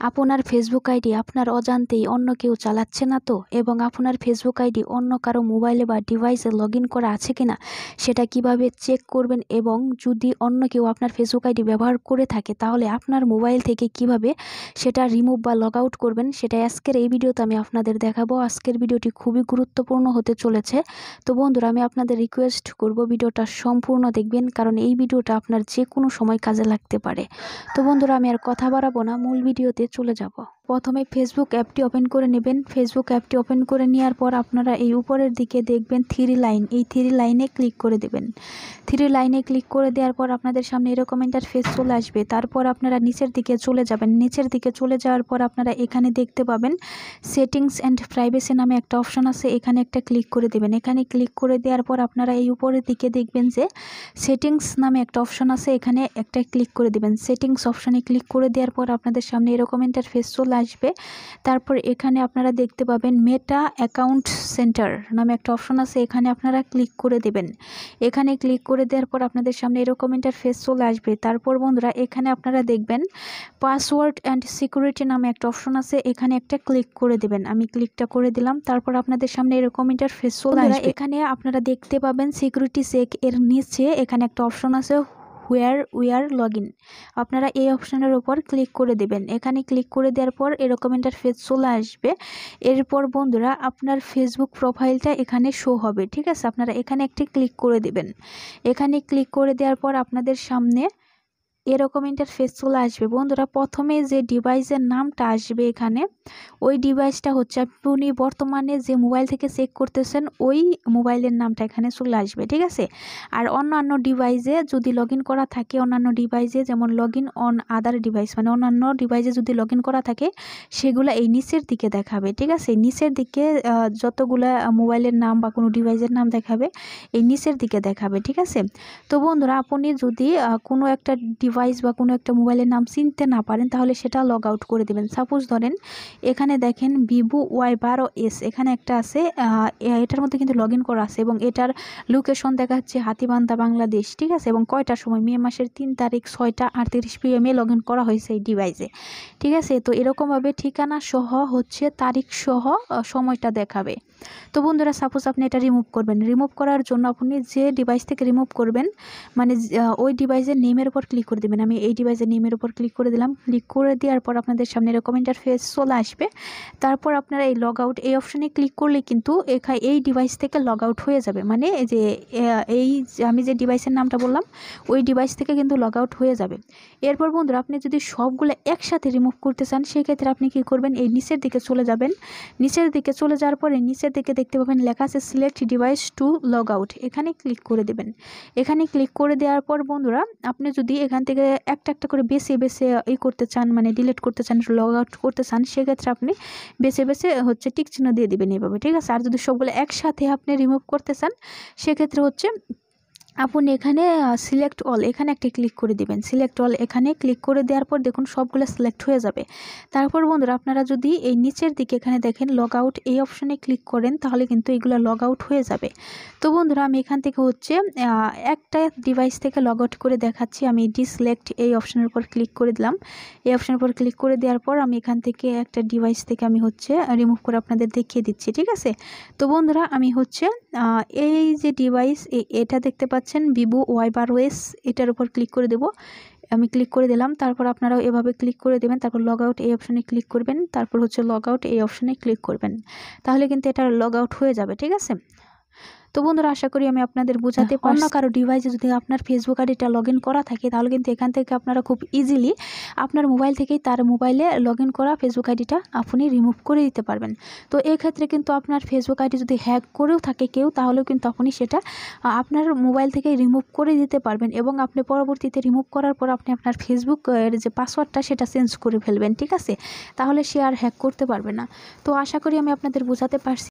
আপনার Facebook ID আপনার অজান্তেই অন্য কেউ চালাচ্ছে না তো, এবং আপনার ফেসবুক আইডি অন্য কারো মোবাইলে বা ডিভাইসে লগ ইন করা আছে কিনা সেটা কিভাবে চেক করবেন, এবং যদি অন্য কেউ আপনার ফেসবুক আইডি ব্যবহার করে থাকে তাহলে আপনার মোবাইল থেকে কিভাবে সেটা রিমুভ বা লগ আউট করবেন, সেটা আজকের এই ভিডিওতে আমি আপনাদের দেখাবো। আজকের ভিডিওটি খুবই গুরুত্বপূর্ণ হতে চলেছে। তো বন্ধুরা, আমি আপনাদের রিকোয়েস্ট করব ভিডিওটা সম্পূর্ণ দেখবেন, কারণ এই ভিডিওটা আপনার যে কোনো সময় কাজে লাগতে পারে। তো বন্ধুরা, আমি আর কথা বাড়াবো না, মূল ভিডিওতে চলে যাব। প্রথমে ফেসবুক অ্যাপটি ওপেন করে নেবেন। ফেসবুক অ্যাপটি ওপেন করে নেওয়ার পর আপনারা এই উপরের দিকে দেখবেন 3 লাইন, এই 3 লাইনে ক্লিক করে দেবেন। 3 লাইনে ক্লিক করে দেওয়ার পর আপনাদের সামনে এরকম ইন্টারফেস চলে আসবে। তারপর আপনারা নিচের দিকে চলে যাবেন। নিচের দিকে চলে যাওয়ার পর আপনারা এখানে দেখতে পাবেন সেটিংস অ্যান্ড প্রাইভেসি নামে একটা অপশন আছে, এখানে একটা ক্লিক করে দেবেন। এখানে ক্লিক করে দেওয়ার পর আপনারা এই উপরের দিকে দেখবেন যে সেটিংস নামে একটা অপশন আছে, এখানে একটা ক্লিক করে দেবেন। সেটিংস অপশনে ক্লিক করে দেওয়ার পর আপনাদের সামনে এরকম ইন্টারফেস চলে আসবে। তারপর এখানে আপনারা দেখতে পাবেন মেটা অ্যাকাউন্ট সেন্টার নামে একটা অপশন আছে, এখানে আপনারা ক্লিক করে দেবেন। এখানে ক্লিক করে দেওয়ার পর আপনাদের সামনে এরকম ইন্টারফেস চলে আসবে। তারপর বন্ধুরা, এখানে আপনারা দেখবেন পাসওয়ার্ড অ্যান্ড সিকিউরিটি নামে একটা অপশন আছে, এখানে একটা ক্লিক করে দেবেন। আমি ক্লিকটা করে দিলাম। তারপর আপনাদের সামনে এরকম ইন্টারফেস চলে আসবে। এখানে আপনারা দেখতে পাবেন সিকিউরিটি চেক এর নিচে এখানে একটা অপশন আছে where we are log in, আপনারা এই অপশনের উপর ক্লিক করে দেবেন। এখানে ক্লিক করে দেওয়ার পর এরকম ইন্টারফেস চলে আসবে। এরপর বন্ধুরা, আপনার ফেসবুক প্রোফাইলটা এখানে শো হবে, ঠিক আছে? আপনারা এখানে একটি ক্লিক করে দেবেন। এখানে ক্লিক করে দেওয়ার পর আপনাদের সামনে এরকম ইন্টারফেস চলে আসবে। বন্ধুরা, প্রথমে যে ডিভাইসের নামটা আসবে এখানে, ওই ডিভাইসটা হচ্ছে আপনি বর্তমানে যে মোবাইল থেকে চেক করতেছেন ওই মোবাইলের নামটা এখানে চলে আসবে, ঠিক আছে? আর অন্যান্য ডিভাইসে যদি লগ ইন করা থাকে, অন্যান্য ডিভাইসে যেমন log in on other device, মানে অন্যান্য ডিভাইসে যদি লগ ইন করা থাকে সেগুলো এই নিচের দিকে দেখাবে, ঠিক আছে? নিচের দিকে যতগুলা মোবাইলের নাম বা কোনো ডিভাইসের নাম দেখাবে এই নিচের দিকে দেখাবে, ঠিক আছে? তো বন্ধুরা, আপনি যদি কোনো একটা ডিভাইস বা কোনো একটা মোবাইলের নাম চিনতে না পারেন তাহলে সেটা লগ আউট করে দেবেন। সাপোজ ধরেন এখানে দেখেন ভিভো Y12S এখানে একটা আছে, এটার মধ্যে কিন্তু লগ ইন করা আছে এবং এটার লোকেশন দেখাচ্ছে হাতীবান্ধা বাংলাদেশ, ঠিক আছে? এবং কয়টার সময়, মে মাসের 3 তারিখ 6টা 38 PM লগ ইন করা হয়েছে এই ডিভাইসে, ঠিক আছে? তো এরকমভাবে ঠিকানা সহ হচ্ছে তারিখ সহ সময়টা দেখাবে। তো বন্ধুরা, সাপোজ আপনি এটা রিমুভ করবেন। রিমুভ করার জন্য আপনি যে ডিভাইস থেকে রিমুভ করবেন, মানে ওই ডিভাইসের নেমের উপর ক্লিক করে দেবেন। আমি এই ডিভাইসের নেমের উপর ক্লিক করে দিলাম। ক্লিক করে দেওয়ার পর আপনাদের সামনে এরকম ইন্টারফেস চলে আসবে। তারপর আপনারা এই লগ আউট এই অপশনে ক্লিক করলে কিন্তু এই ডিভাইস থেকে লগ আউট হয়ে যাবে, মানে যে আমি যে ডিভাইসের নামটা বললাম ওই ডিভাইস থেকে কিন্তু লগ আউট হয়ে যাবে। এরপর বন্ধুরা, আপনি যদি সবগুলো একসাথে রিমুভ করতে চান সেক্ষেত্রে আপনি কি করবেন, এই নিচের দিকে চলে যাবেন। নিচের দিকে চলে যাওয়ার পরে নিচের দিকে দেখতে পাবেন লেখা আছে select device to log out, এখানে ক্লিক করে দেবেন। এখানে ক্লিক করে দেওয়ার পর বন্ধুরা, আপনি যদি এখান থেকে একটা একটা করে বেছে বেছে করতে চান, মানে ডিলিট করতে চান, লগ আউট করতে চান, সেক্ষেত্রে আপনি বেছে বেছে হচ্ছে টিক চিহ্ন দিয়ে দিবেন এইভাবে, ঠিক আছে? আর যদি সবগুলো একসাথে আপনি রিমুভ করতে চান সেক্ষেত্রে হচ্ছে আপনি এখানে সিলেক্ট অল এখানে একটা ক্লিক করে দিবেন। সিলেক্ট অল এখানে ক্লিক করে দেওয়ার পর দেখুন সবগুলো সিলেক্ট হয়ে যাবে। তারপর বন্ধুরা, আপনারা যদি এই নিচের দিকে এখানে দেখেন লগ আউট এই অপশনে ক্লিক করেন তাহলে কিন্তু এগুলো লগ আউট হয়ে যাবে। তো বন্ধুরা, আমি এখান থেকে হচ্ছে একটা ডিভাইস থেকে লগ আউট করে দেখাচ্ছি। আমি ডিসিলেক্ট এই অপশনের উপর ক্লিক করে দিলাম। এই অপশনের উপর ক্লিক করে দেওয়ার পর আমি এখান থেকে একটা ডিভাইস থেকে আমি হচ্ছে রিমুভ করে আপনাদের দেখিয়ে দিচ্ছি, ঠিক আছে? তো বন্ধুরা, আমি হচ্ছে এই যে ডিভাইস এটা দেখতে পাচ্ছেন ভিভো Y12S, এটার উপর ক্লিক করে দেব। আমি ক্লিক করে দিলাম। তারপর আপনারাও এভাবে ক্লিক করে দেবেন। তারপর লগ আউট এই অপশনে ক্লিক করবেন। তারপর হচ্ছে লগ আউট এই অপশনে ক্লিক করবেন, তাহলে কিন্তু এটা লগ আউট হয়ে যাবে, ঠিক আছে? তো বন্ধুরা, আশা করি আমি আপনাদের বোঝাতে পারছি। অন্য কারো ডিভাইসে যদি আপনার ফেসবুক আইডিটা লগ ইন করা থাকে তাহলে কিন্তু এখান থেকে আপনারা খুব ইজিলি আপনার মোবাইল থেকেই তার মোবাইলে লগ ইন করা ফেসবুক আইডিটা আপনি রিমুভ করে দিতে পারবেন। তো এক্ষেত্রে কিন্তু আপনার ফেসবুক আইডি যদি হ্যাক করেও থাকে কেউ, তাহলেও কিন্তু আপনি সেটা আপনার মোবাইল থেকেই রিমুভ করে দিতে পারবেন, এবং আপনি পরবর্তীতে রিমুভ করার পর আপনি আপনার ফেসবুক যে পাসওয়ার্ডটা সেটা চেঞ্জ করে ফেলবেন, ঠিক আছে? তাহলে সে আর হ্যাক করতে পারবে না। তো আশা করি আমি আপনাদের বোঝাতে পারছি।